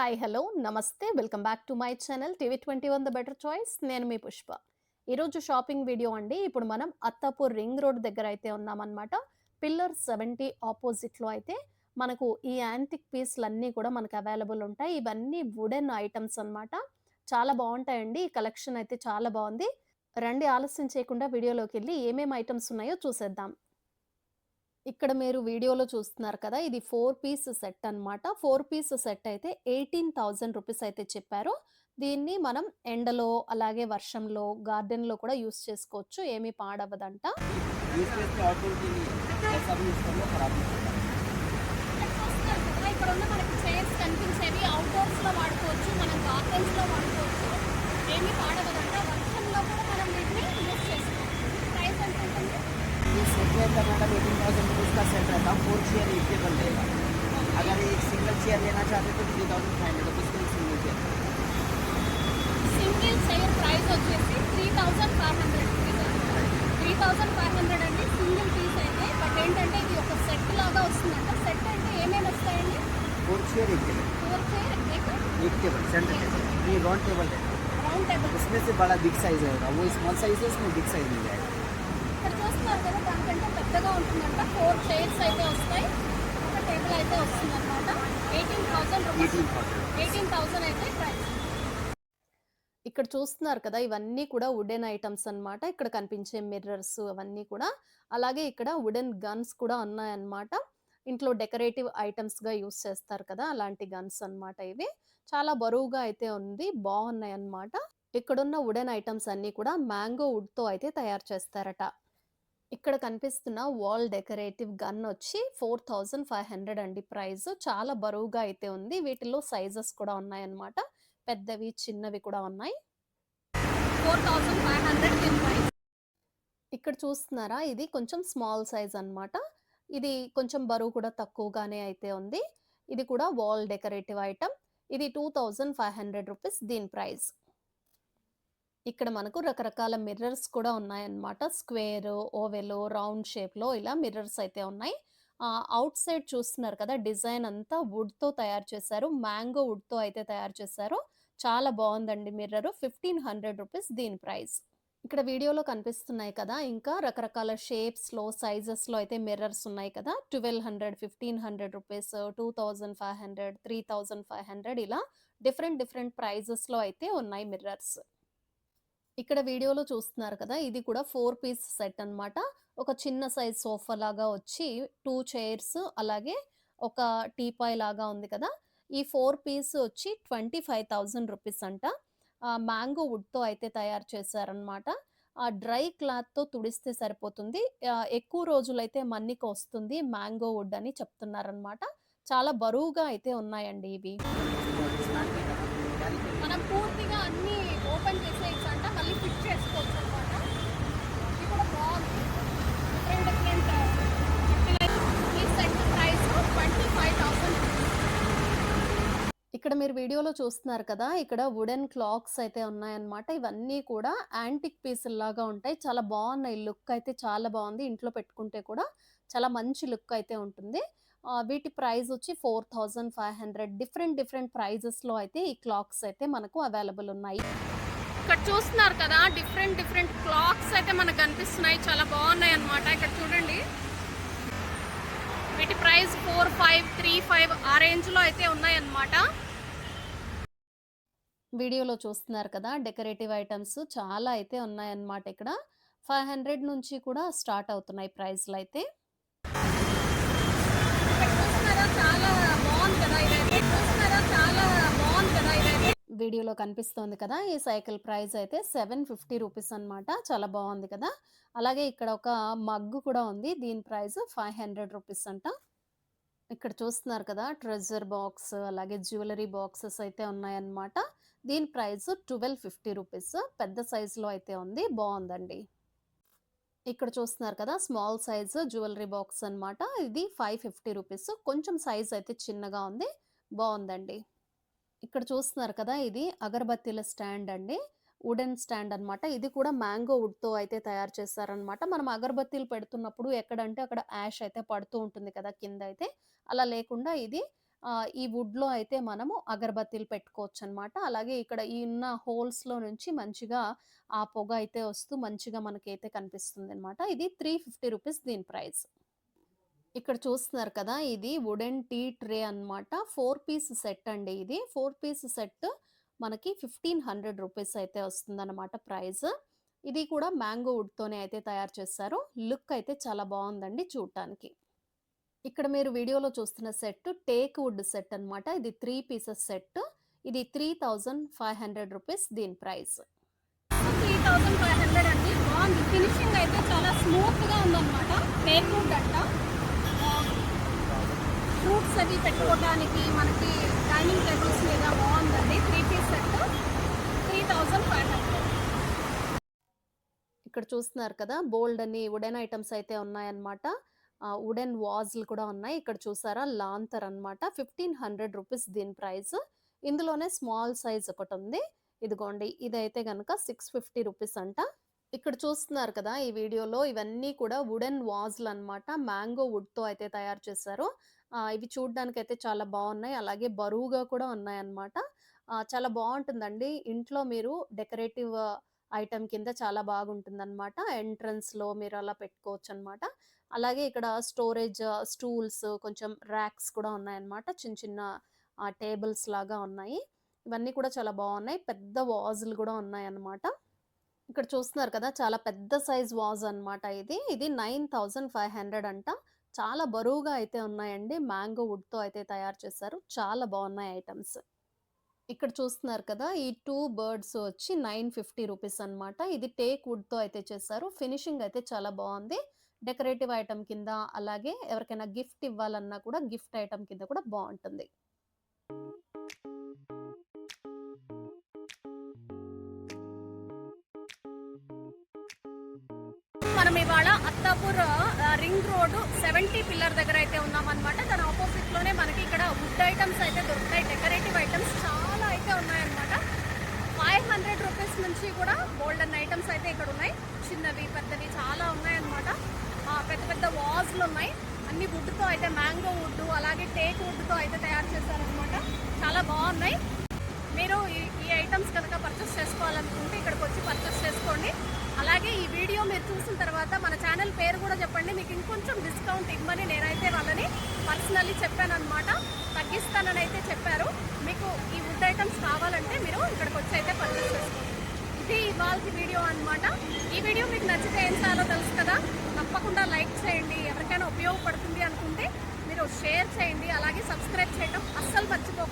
Hi hello నమస్తే welcome back to my channel TV 21 the better choice. నేను మీ పుష్ప. ఈరోజు shopping video అండి. ఇప్పుడు మనం అత్తాపూర్ రింగ్ రోడ్ దగ్గర అయితే ఉన్నామన్నమాట. పిల్లర్ 70 ఆపోజిట్లో అయితే మనకు ఈ యాంటిక్ పీస్‌లన్నీ కూడా మనకు అవైలబుల్ ఉంటాయి. ఇవన్నీ వుడెన్ ఐటెమ్స్ అన్నమాట. చాలా బావుంటాయండి. ఈ కలెక్షన్ అయితే చాలా బావుంది. రండి ఆలస్యం చేయకుండా వీడియోలోకెళ్ళి ఏమేం ఐటెమ్స్ ఉన్నాయో చూసేద్దాం. ఇక్కడ మీరు వీడియోలో చూస్తున్నారు కదా! ఇది 4 పీస్ సెట్ అన్నమాట. 4 పీస్ సెట్ అయితే 18,000 రూపీస్ అయితే చెప్పారు. దీన్ని మనం ఎండలో, అలాగే వర్షంలో, గార్డెన్‌లో కూడా యూజ్ చేసుకోవచ్చు. ఏమీ పాడవ్వదంట. यूज़ करके आउटडोर के लिए ऐसा भी यूज़ कर लो, खराब नहीं होगा। ఇక్కడ చూస్తున్నారు కదా! ఇక్కడున్న మనకి చైర్స్ కనిపించేవి అవుట్‌డోర్స్‌లో వాడుకోవచ్చు. మనం గార్డెన్స్‌లో వాడుకోవచ్చు. ఏమీ పాడవదంట. వర్షంలో కూడా మనం వీటిని యూజ్ చేసుకోవచ్చు. ప్రైస్ ఎంత ఉంటుంది? ये सेट रहता है मैडम 18,000 रुपीज़ का सेट रहता है, 4 चेयर एक टेबल रहेगा। अगर एक सिंगल चेयर लेना चाहते तो 3,500 रुपीज़ का एक single chair. Single chair price వచ్చేసి 3,500 రూపీస్ అండి. 3,500 అండి సింగిల్ పీస్ అయితే. బట్ ఏంటంటే ఇది ఒక సెట్ లాగా వస్తుందంట. సెట్ అంటే ఏమేమి వస్తాయండి? 4 चेयर एक टेबल, 4 చైర్ एक टेबल सेंटर टेबल, ये राउंड टेबल है। Round table. इसमें से बड़ा बिग साइज़ रहेगा, वो स्मॉल साइज़ है, इसमें बिग साइज़ मिल जाएगा। ఇక్కడ చూస్తున్నారు కదా దానికంటే పెద్దగా ఉంటుందంట. 4 చైర్స్ అయితే వస్తాయి. ఒక టేబుల్ అయితే వస్తుందన్నమాట. 18,000 రూపీస్. 18,000 18,000 అయితే ప్రైస్. ఇక్కడ చూస్తున్నారు కదా! ఇవన్నీ కూడా వుడెన్ ఐటెమ్స్ అన్నమాట. ఇక్కడ కనిపించే మిర్రర్స్ అవన్నీ కూడా. అలాగే ఇక్కడ వుడెన్ గన్స్ కూడా ఉన్నాయన్నమాట. ఇంట్లో డెకరేటివ్ ఐటెమ్స్‌గా యూజ్ చేస్తారు కదా! అలాంటి గన్స్ అన్నమాట ఇవి. చాలా బరువుగా అయితే ఉంది. బావున్నాయన్నమాట. ఇక్కడున్న వుడెన్ ఐటెమ్స్ అన్నీ కూడా మ్యాంగో వుడ్‌తో అయితే తయారు చేస్తారట. ఇక్కడ కనిపిస్తున్న వాల్ డెకరేటివ్ గన్ వచ్చి 4,500 అండి ప్రైస్. చాలా బరువుగా అయితే ఉంది. వీటిలో సైజెస్ కూడా ఉన్నాయన్నమాట. పెద్దవి, చిన్నవి కూడా ఉన్నాయి. 4,500 దీని ప్రైస్. ఇక్కడ చూస్తున్నారా? ఇది కొంచెం స్మాల్ సైజ్ అన్నమాట. ఇది కొంచెం బరువు కూడా తక్కువగానే అయితే ఉంది. ఇది కూడా వాల్ డెకరేటివ్ ఐటెమ్. ఇది 2,500 రూపీస్ దీని ప్రైస్. ఇక్కడ మనకు రకరకాల మిర్రర్స్ కూడా ఉన్నాయన్నమాట. స్క్వేర్, ఓవెల్, రౌండ్ షేప్‌లో ఇలా మిర్రర్స్ అయితే ఉన్నాయి. ఔట్ సైడ్ చూస్తున్నారు కదా! డిజైన్ అంతా వుడ్‌తో తయారు చేశారు. మ్యాంగో వుడ్‌తో అయితే తయారు చేశారు. చాలా బావుందండి మిర్రరు. 1,500 రూపీస్ దీని ప్రైస్. ఇక్కడ వీడియోలో కనిపిస్తున్నాయి కదా! ఇంకా రకరకాల షేప్స్‌లో, సైజెస్‌లో అయితే మిర్రర్స్ ఉన్నాయి కదా! 1,200, 1,500 రూపీస్, 2,500, 3,500 ఇలా డిఫరెంట్ డిఫరెంట్ ప్రైజెస్‌లో అయితే ఉన్నాయి మిర్రర్స్. ఇక్కడ వీడియోలో చూస్తున్నారు కదా! ఇది కూడా 4 పీస్ సెట్ అన్నమాట. ఒక చిన్న సైజ్ సోఫా లాగా వచ్చి 2 చైర్స్ అలాగే ఒక టీపాయ్ లాగా ఉంది కదా! ఈ 4 పీస్ వచ్చి 25,000 రూపీస్ అంట. మ్యాంగో వుడ్‌తో అయితే తయారు చేశారన్నమాట. డ్రై క్లాత్‌తో తుడిస్తే సరిపోతుంది. ఎక్కువ రోజులైతే మన్నిక వస్తుంది మ్యాంగో వుడ్ అని చెప్తున్నారన్నమాట. చాలా బరువుగా అయితే ఉన్నాయండి ఇవి. మనం పూర్తిగా అన్నీ ఓపెన్ చేసేయొచ్చంట. మళ్ళీ ఫిట్ చేసుకోవచ్చనమాట. ఇది కూడా బావుంది. డిఫరెంట్ ఈ సెట్ ప్రైస్ 25,000. ఇక్కడ మీరు వీడియోలో చూస్తున్నారు కదా! ఇక్కడ వుడెన్ క్లాక్స్ అయితే ఉన్నాయన్నమాట. ఇవన్నీ కూడా యాంటిక్ పీసుల్లాగా ఉంటాయి. చాలా బావున్నాయి. లుక్ అయితే చాలా బావుంది. ఇంట్లో పెట్టుకుంటే కూడా చాలా మంచి లుక్ అయితే ఉంటుంది. వీటి ప్రైస్ వచ్చి 4,500. డిఫరెంట్ డిఫరెంట్ ప్రైజెస్‌లో అయితే ఈ క్లాక్స్ అయితే మనకు అవైలబుల్ ఉన్నాయి. ఇక్కడ చూస్తున్నారు కదా! డిఫరెంట్ డిఫరెంట్ క్లాక్స్ అయితే మనకు కనిపిస్తున్నాయి. చాలా బావున్నాయన్నమాట. ఇక్కడ చూడండి. వీటి ప్రైస్ 4,500, 3,500 ఆ రేంజ్‌లో అయితే ఉన్నాయన్నమాట. వీడియోలో చూస్తున్నారు కదా! డెకరేటివ్ ఐటెమ్స్ చాలా అయితే ఉన్నాయన్నమాట ఇక్కడ. 500 నుంచి కూడా స్టార్ట్ అవుతున్నాయి ప్రైస్‌లయితే. వీడియోలో కనిపిస్తోంది కదా! ఈ సైకిల్ ప్రైస్ అయితే 750 రూపీస్ అన్నమాట. చాలా బావుంది కదా! అలాగే ఇక్కడ ఒక మగ్గు కూడా ఉంది. దీని ప్రైస్ 500 రూపీస్ అంట. ఇక్కడ చూస్తున్నారు కదా! ట్రెజర్ బాక్స్ అలాగే జ్యువెలరీ బాక్సెస్ అయితే ఉన్నాయన్నమాట. దీని ప్రైస్ 1,250 రూపీస్. పెద్ద సైజులో అయితే ఉంది. బావుందండి. ఇక్కడ చూస్తున్నారు కదా! స్మాల్ సైజ్ జ్యువెలరీ బాక్స్ అన్నమాట. ఇది 550 రూపీస్. కొంచెం సైజ్ అయితే చిన్నగా ఉంది. బావుందండి. ఇక్కడ చూస్తున్నారు కదా! ఇది అగరబత్తీల స్టాండ్ అండి. వుడెన్ స్టాండ్ అన్నమాట. ఇది కూడా మ్యాంగో వుడ్‌తో అయితే తయారు చేశారన్నమాట. మనం అగరబత్తీలు పెడుతున్నప్పుడు ఎక్కడంటే అక్కడ యాష్ అయితే పడుతూ ఉంటుంది కదా! కింద అయితే. అలా లేకుండా ఇది ఈ వుడ్‌లో అయితే మనము అగరబత్తీలు పెట్టుకోవచ్చనమాట. అలాగే ఇక్కడ ఈ ఉన్న హోల్స్‌లో నుంచి మంచిగా ఆ పొగ అయితే వస్తూ మంచిగా మనకైతే కనిపిస్తుందనమాట. ఇది 350 రూపీస్ దీని ప్రైస్. ఇక్కడ చూస్తున్నారు కదా! ఇది వుడెన్ టీ ట్రే అన్నమాట. 4 పీస్ సెట్ అండి ఇది. 4 పీస్ సెట్ మనకి 1500 రూపీస్ అయితే వస్తుందన్నమాట ప్రైస్. ఇది కూడా మ్యాంగో వుడ్‌తోనే అయితే తయారు చేశారు. లుక్ అయితే చాలా బావుందండి చూడటానికి. ఇక్కడ మీరు వీడియోలో చూస్తున్న సెట్ టేక్ వుడ్ సెట్ అన్నమాట. ఇది 3 పీసెస్ సెట్. ఇది 3500 రూపీస్ దీని ప్రైస్. 3500 అండి. బావుంది. ఫినిషింగ్ అయితే చాలా స్మూత్‌గా ఉందన్నమాట. టేక్ వుడ్ అంట. ఫ్రూట్స్ అవి పెట్టుకోవడానికి మనకి డైనింగ్ టేబుల్స్ మీద బావుందండి. 3 పీస్ సెట్ 3500. ఇక్కడ చూస్తున్నారు కదా! బోలెడన్ని వుడెన్ ఐటెమ్స్ అయితే ఉన్నాయన్నమాట. వుడెన్ వాజ్‌లు కూడా ఉన్నాయి. ఇక్కడ చూసారా లాంతర్ అన్నమాట. 1500 రూపీస్ దీని ప్రైస్. ఇందులోనే స్మాల్ సైజ్ ఒకటుంది. ఇదిగోండి ఇదైతే గనక 650 రూపీస్ అంట. ఇక్కడ చూస్తున్నారు కదా! ఈ వీడియోలో ఇవన్నీ కూడా వుడెన్ వాజ్‌లన్నమాట. మ్యాంగో వుడ్‌తో అయితే తయారు చేశారు. ఇవి చూడ్డానికైతే చాలా బావున్నాయి. అలాగే బరువుగా కూడా ఉన్నాయన్నమాట. చాలా బావుంటుందండి. ఇంట్లో మీరు డెకరేటివ్ ఐటెమ్ కింద చాలా బాగుంటుందన్నమాట. ఎంట్రన్స్‌లో మీరు అలా పెట్టుకోవచ్చన్నమాట. అలాగే ఇక్కడ స్టోరేజ్ స్టూల్స్, కొంచెం ర్యాక్స్ కూడా ఉన్నాయన్నమాట. చిన్న చిన్న టేబుల్స్ లాగా ఉన్నాయి. ఇవన్నీ కూడా చాలా బావున్నాయి. పెద్ద వాజులు కూడా ఉన్నాయన్నమాట. ఇక్కడ చూస్తున్నారు కదా! చాలా పెద్ద సైజ్ వాజ్ అన్నమాట ఇది. ఇది 9500 అంట. చాలా బరువుగా అయితే ఉన్నాయండి. మ్యాంగో వుడ్‌తో అయితే తయారు చేశారు. చాలా బావున్నాయి ఐటెమ్స్. ఇక్కడ చూస్తున్నారు కదా! ఈ 2 బర్డ్స్ వచ్చి 950 రూపీస్ అన్నమాట. ఇది టేక్ వుడ్‌తో అయితే చేశారు. ఫినిషింగ్ అయితే చాలా బావుంది. డెకరేటివ్ ఐటెమ్ కింద, అలాగే ఎవరికైనా గిఫ్ట్ ఇవ్వాలన్నా కూడా గిఫ్ట్ ఐటెమ్ కింద కూడా బావుంటుంది. మనం ఇవాళ అత్తాపూర్ రింగ్ రోడ్ 70 పిల్లర్ దగ్గర అయితే ఉన్నామన్నమాట. దాని ఆపోజిట్ లోనే మనకి ఇక్కడ వుడ్ ఐటమ్స్ అయితే దొరుకుతాయి. డెకరేటివ్ ఐటమ్స్ చాలా అయితే ఉన్నాయన్నమాట. 500 రూపీస్ నుంచి కూడా గోల్డెన్ ఐటమ్స్ అయితే ఇక్కడ ఉన్నాయి. చిన్నవి పెద్దవి చాలా ఉన్నాయన్నమాట. పెద్ద పెద్ద వాజ్లు ఉన్నాయి. అన్ని వుడ్తో అయితే మ్యాంగో వుడ్ అలాగే టేక్ వుడ్తో అయితే తయారు చేశారనమాట. చాలా బాగున్నాయి. మీరు ఈ ఐటమ్స్ కనుక పర్చేస్ చేసుకోవాలనుకుంటే ఇక్కడికి వచ్చి పర్చేస్ చేసుకోండి. అలాగే ఈ వీడియో మీరు చూసిన తర్వాత మన ఛానల్ పేరు కూడా చెప్పండి. మీకు ఇంకొంచెం డిస్కౌంట్ ఇవ్వమని నేనైతే వాళ్ళని పర్సనల్లీ చెప్పానన్నమాట. తగ్గిస్తానని అయితే చెప్పారు. మీకు ఈ వుడ్ ఐటమ్స్ కావాలంటే మీరు ఇక్కడికి వచ్చి అయితే పర్చేస్ చేసుకోండి. ఇది ఇవాళ వీడియో అన్నమాట. ఈ వీడియో మీకు నచ్చితే ఏం చేయాలో తెలుసు కదా, తప్పకుండా లైక్ చేయండి. ఎవరికైనా ఉపయోగపడుతుంది అనుకుంటే మీరు షేర్ చేయండి. అలాగే సబ్స్క్రైబ్ చేయడం అస్సలు మర్చిపోకండి.